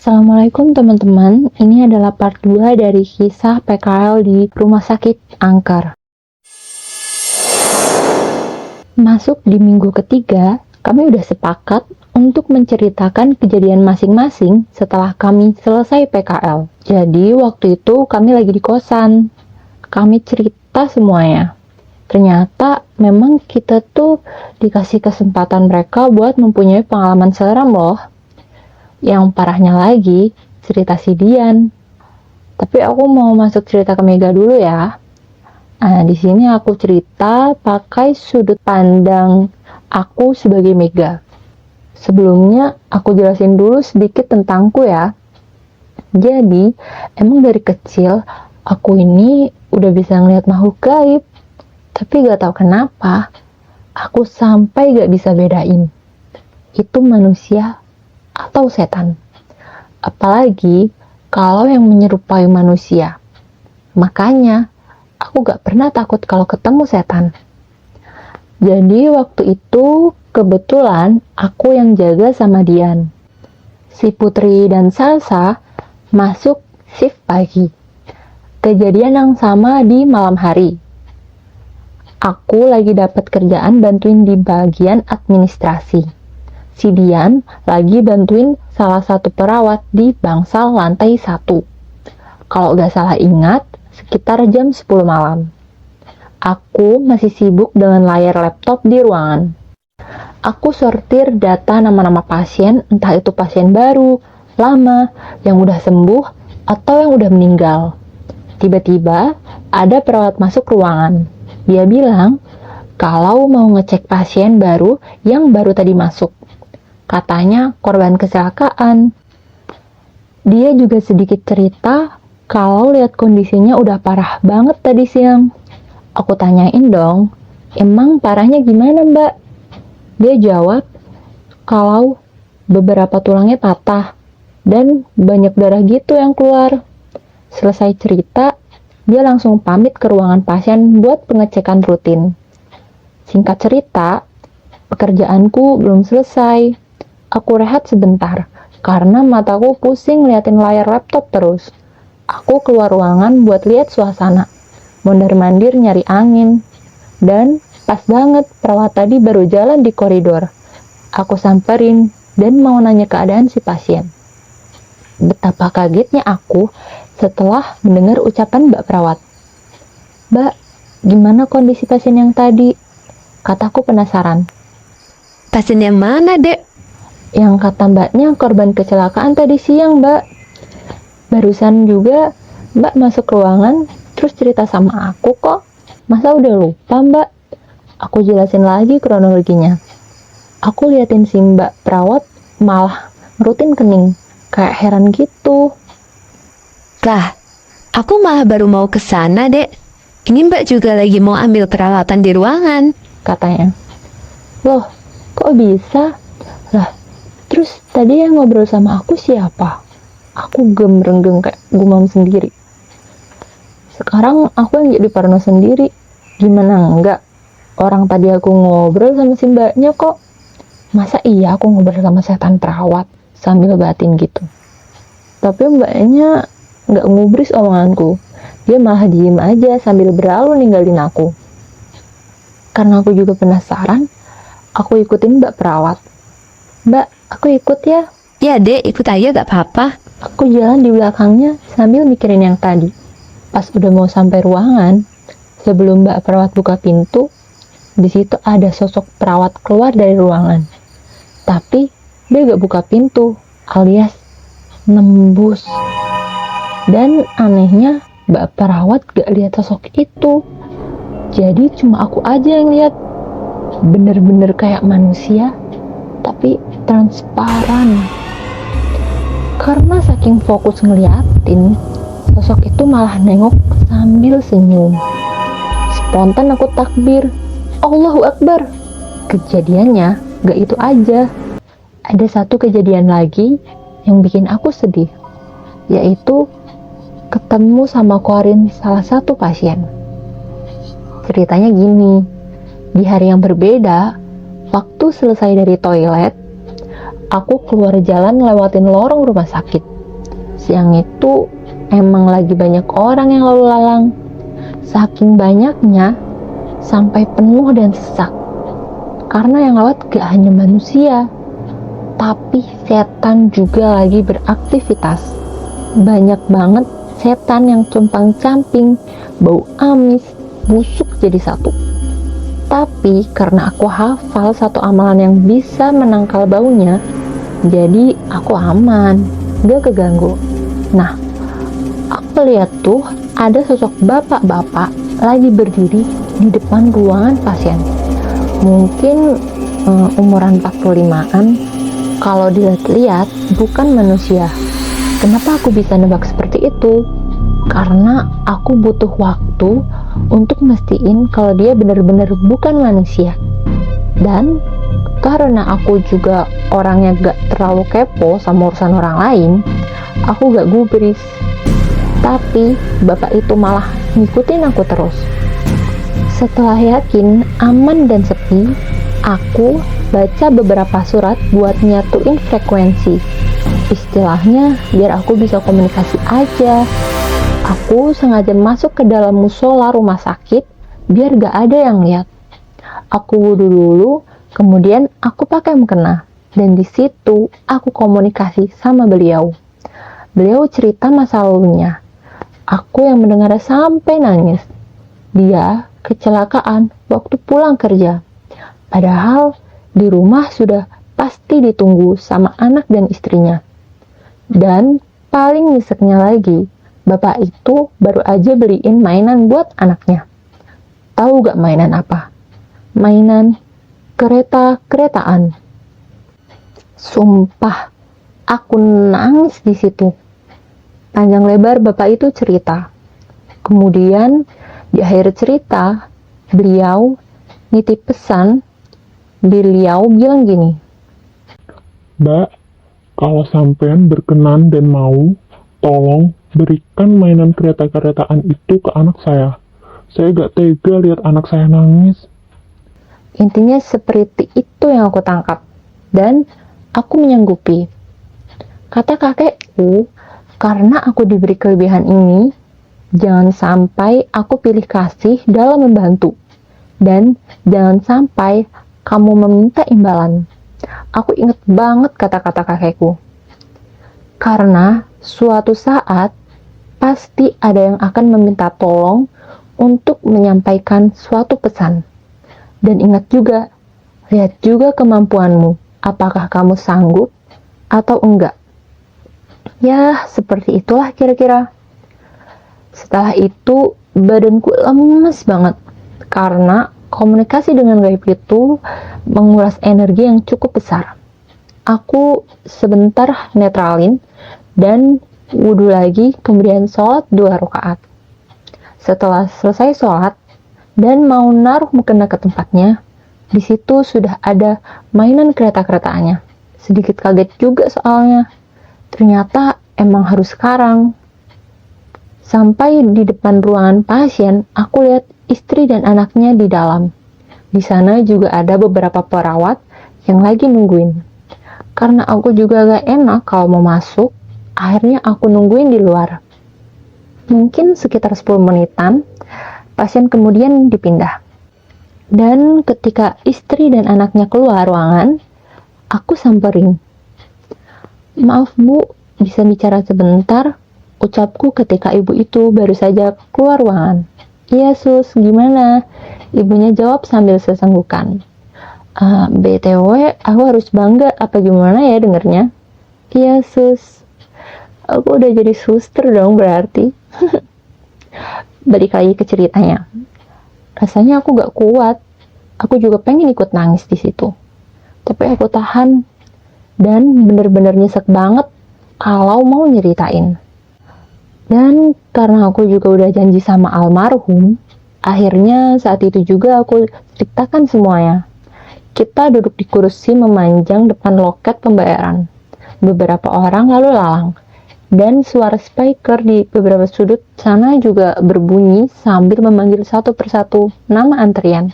Assalamualaikum teman-teman, ini adalah part 2 dari kisah PKL di Rumah Sakit Angker. Masuk di minggu ketiga, kami udah sepakat untuk menceritakan kejadian masing-masing setelah kami selesai PKL. Jadi waktu itu kami lagi di kosan, kami cerita semuanya. Ternyata memang kita tuh dikasih kesempatan mereka buat mempunyai pengalaman seram loh. Yang parahnya lagi, cerita si Dian. Tapi aku mau masuk cerita ke Mega dulu ya. Nah, di sini aku cerita pakai sudut pandang aku sebagai Mega. Sebelumnya, aku jelasin dulu sedikit tentangku ya. Jadi, emang dari kecil, aku ini udah bisa ngeliat makhluk gaib. Tapi gak tahu kenapa, aku sampai gak bisa bedain. Itu manusia atau setan. Apalagi kalau yang menyerupai manusia. Makanya aku gak pernah takut kalau ketemu setan. Jadi waktu itu kebetulan aku yang jaga sama Dian. Si Putri dan Salsa masuk shift pagi. Kejadian yang sama di malam hari. Aku lagi dapat kerjaan bantuin di bagian administrasi. Si Dian lagi bantuin salah satu perawat di bangsal lantai 1. Kalau gak salah ingat, sekitar jam 10 malam. Aku masih sibuk dengan layar laptop di ruangan. Aku sortir data nama-nama pasien, entah itu pasien baru, lama, yang udah sembuh, atau yang udah meninggal. Tiba-tiba, ada perawat masuk ruangan. Dia bilang, kalau mau ngecek pasien baru yang baru tadi masuk. Katanya korban kecelakaan. Dia juga sedikit cerita kalau lihat kondisinya udah parah banget tadi siang. Aku tanyain dong, emang parahnya gimana mbak? Dia jawab kalau beberapa tulangnya patah dan banyak darah gitu yang keluar. Selesai cerita, dia langsung pamit ke ruangan pasien buat pengecekan rutin. Singkat cerita, pekerjaanku belum selesai. Aku rehat sebentar, karena mataku pusing liatin layar laptop terus. Aku keluar ruangan buat lihat suasana, mondar-mandir nyari angin. Dan pas banget perawat tadi baru jalan di koridor. Aku samperin dan mau nanya keadaan si pasien. Betapa kagetnya aku setelah mendengar ucapan Mbak Perawat. Mbak, gimana kondisi pasien yang tadi? Kataku penasaran. Pasien yang mana, Dek? Yang kata mbaknya korban kecelakaan tadi siang, mbak. Barusan juga mbak masuk ruangan, terus cerita sama aku kok. Masa udah lupa, mbak? Aku jelasin lagi kronologinya. Aku liatin si mbak perawat malah rutin kening, kayak heran gitu. Lah, aku malah baru mau ke sana, Dek. Ini Mbak juga lagi mau ambil peralatan di ruangan, katanya. Loh, kok bisa? Lah, terus tadi yang ngobrol sama aku siapa? Aku gemerenggeng kayak gumam sendiri. Sekarang aku yang jadi parno sendiri. Gimana enggak? Orang tadi aku ngobrol sama si mbaknya kok. Masa iya aku ngobrol sama setan perawat sambil batin gitu? Tapi mbaknya nggak ngubris omonganku. Dia malah diem aja sambil berlalu ninggalin aku. Karena aku juga penasaran, aku ikutin mbak perawat. Mbak, aku ikut ya. Ya, Dek, ikut aja gak apa-apa. Aku jalan di belakangnya sambil mikirin yang tadi. Pas udah mau sampai ruangan, sebelum mbak perawat buka pintu, di situ ada sosok perawat keluar dari ruangan. Tapi dia gak buka pintu, alias nembus. Dan anehnya, mbak perawat gak lihat sosok itu. Jadi cuma aku aja yang lihat. Bener-bener kayak manusia, tapi transparan. Karena saking fokus ngeliatin, sosok itu malah nengok sambil senyum. Spontan aku takbir, Allahu Akbar. Kejadiannya gak itu aja. Ada satu kejadian lagi yang bikin aku sedih, yaitu ketemu sama Korin salah satu pasien. Ceritanya gini, di hari yang berbeda, waktu selesai dari toilet, aku keluar jalan lewatin lorong rumah sakit. Siang itu emang lagi banyak orang yang lalu lalang. Saking banyaknya, sampai penuh dan sesak. Karena yang lewat gak hanya manusia, tapi setan juga lagi beraktivitas. Banyak banget setan yang compang-camping, bau amis, busuk jadi satu. Tapi karena aku hafal satu amalan yang bisa menangkal baunya, jadi aku aman, gak keganggu. Nah, aku lihat tuh ada sosok bapak-bapak lagi berdiri di depan ruangan pasien. Mungkin umuran 45-an. Kalau dilihat-lihat bukan manusia. Kenapa aku bisa nebak seperti itu? Karena aku butuh waktu untuk mestiin kalau dia benar-benar bukan manusia. Dan karena aku juga orangnya gak terlalu kepo sama urusan orang lain, aku gak gubris. Tapi bapak itu malah ngikutin aku terus. Setelah yakin aman dan sepi, aku baca beberapa surat buat nyatuin frekuensi. Istilahnya biar aku bisa komunikasi aja. Aku sengaja masuk ke dalam musola rumah sakit biar gak ada yang lihat. Aku wudhu dulu, kemudian aku pakai mukena, dan di situ aku komunikasi sama beliau. Beliau cerita masa lalunya. Aku yang mendengar sampai nangis. Dia kecelakaan waktu pulang kerja. Padahal di rumah sudah pasti ditunggu sama anak dan istrinya. Dan paling nyeseknya lagi, bapak itu baru aja beliin mainan buat anaknya. Tahu gak mainan apa? Mainan kereta-keretaan. Sumpah, aku nangis di situ. Panjang lebar bapak itu cerita. Kemudian di akhir cerita, beliau nitip pesan. Beliau bilang gini, Mbak, kalau sampean berkenan dan mau, tolong berikan mainan kereta-keretaan itu ke anak saya. Saya gak tega lihat anak saya nangis. intinya seperti itu yang aku tangkap. Dan aku menyanggupi. Kata kakekku, karena aku diberi kelebihan ini, jangan sampai aku pilih kasih dalam membantu. Dan jangan sampai kamu meminta imbalan. Aku ingat banget kata-kata kakekku. Karena suatu saat pasti ada yang akan meminta tolong untuk menyampaikan suatu pesan. Dan ingat juga, lihat juga kemampuanmu. Apakah kamu sanggup atau enggak? Ya, seperti itulah kira-kira. Setelah itu, badanku lemes banget. Karena komunikasi dengan gaib itu menguras energi yang cukup besar. Aku sebentar netralin dan wudhu lagi, kemudian sholat 2 rakaat. Setelah selesai sholat dan mau naruh mukena ke tempatnya, di situ sudah ada mainan kereta-keretaannya. Sedikit kaget juga soalnya. Ternyata emang harus sekarang. Sampai di depan ruangan pasien, aku lihat istri dan anaknya di dalam. Di sana juga ada beberapa perawat yang lagi nungguin. Karena aku juga gak enak kalau mau masuk, akhirnya aku nungguin di luar. Mungkin sekitar 10 menitan, pasien kemudian dipindah. Dan ketika istri dan anaknya keluar ruangan, aku samperin. Maaf Bu, bisa bicara sebentar? Ucapku ketika ibu itu baru saja keluar ruangan. Iya sus, gimana? Ibunya jawab sambil sesenggukan. BTW, aku harus bangga apa gimana ya dengernya? Iya sus, aku udah jadi suster dong berarti. Balik lagi ke ceritanya. Rasanya aku gak kuat. Aku juga pengen ikut nangis di situ. Tapi aku tahan. Dan bener-bener nyesek banget kalau mau nyeritain. Dan karena aku juga udah janji sama almarhum, akhirnya saat itu juga aku ceritakan semuanya. Kita duduk di kursi memanjang depan loket pembayaran. Beberapa orang lalu lalang. Dan suara speaker di beberapa sudut sana juga berbunyi sambil memanggil satu persatu nama antrian.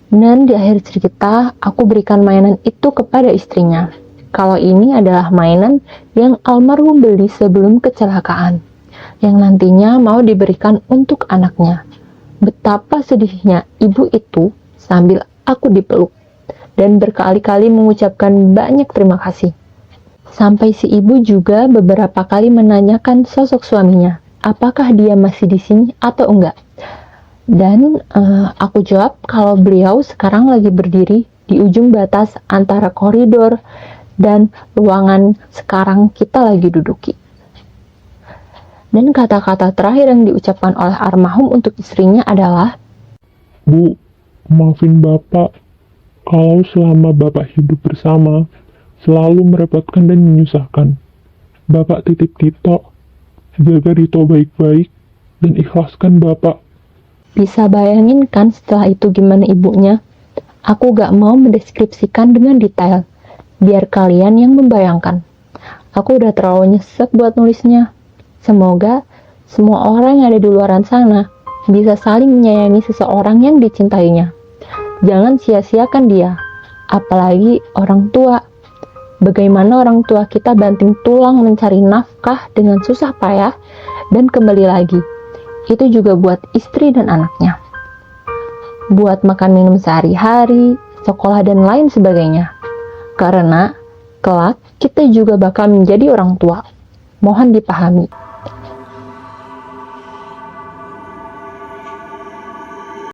Dan di akhir cerita, aku berikan mainan itu kepada istrinya. kalau ini adalah mainan yang almarhum beli sebelum kecelakaan, yang nantinya mau diberikan untuk anaknya. Betapa sedihnya ibu itu sambil aku dipeluk dan berkali-kali mengucapkan banyak terima kasih. Sampai si ibu juga beberapa kali menanyakan sosok suaminya, apakah dia masih di sini atau enggak. Dan aku jawab kalau beliau sekarang lagi berdiri di ujung batas antara koridor dan ruangan sekarang kita lagi duduki. Dan kata-kata terakhir yang diucapkan oleh almarhum untuk istrinya adalah, Bu, maafin Bapak kalau selama Bapak hidup bersama selalu merepotkan dan menyusahkan. Bapak titip Tito, jaga Tito baik-baik dan ikhlaskan Bapak. bisa bayangin kan setelah itu gimana ibunya? Aku gak mau mendeskripsikan dengan detail, biar kalian yang membayangkan. Aku udah terlalu nyesek buat nulisnya. Semoga semua orang yang ada di luaran sana bisa saling menyayangi seseorang yang dicintainya. Jangan sia-siakan dia, apalagi orang tua. Bagaimana orang tua kita banting tulang mencari nafkah dengan susah payah dan kembali lagi. Itu juga buat istri dan anaknya. Buat makan minum sehari-hari, sekolah dan lain sebagainya. Karena kelak kita juga bakal menjadi orang tua. Mohon dipahami.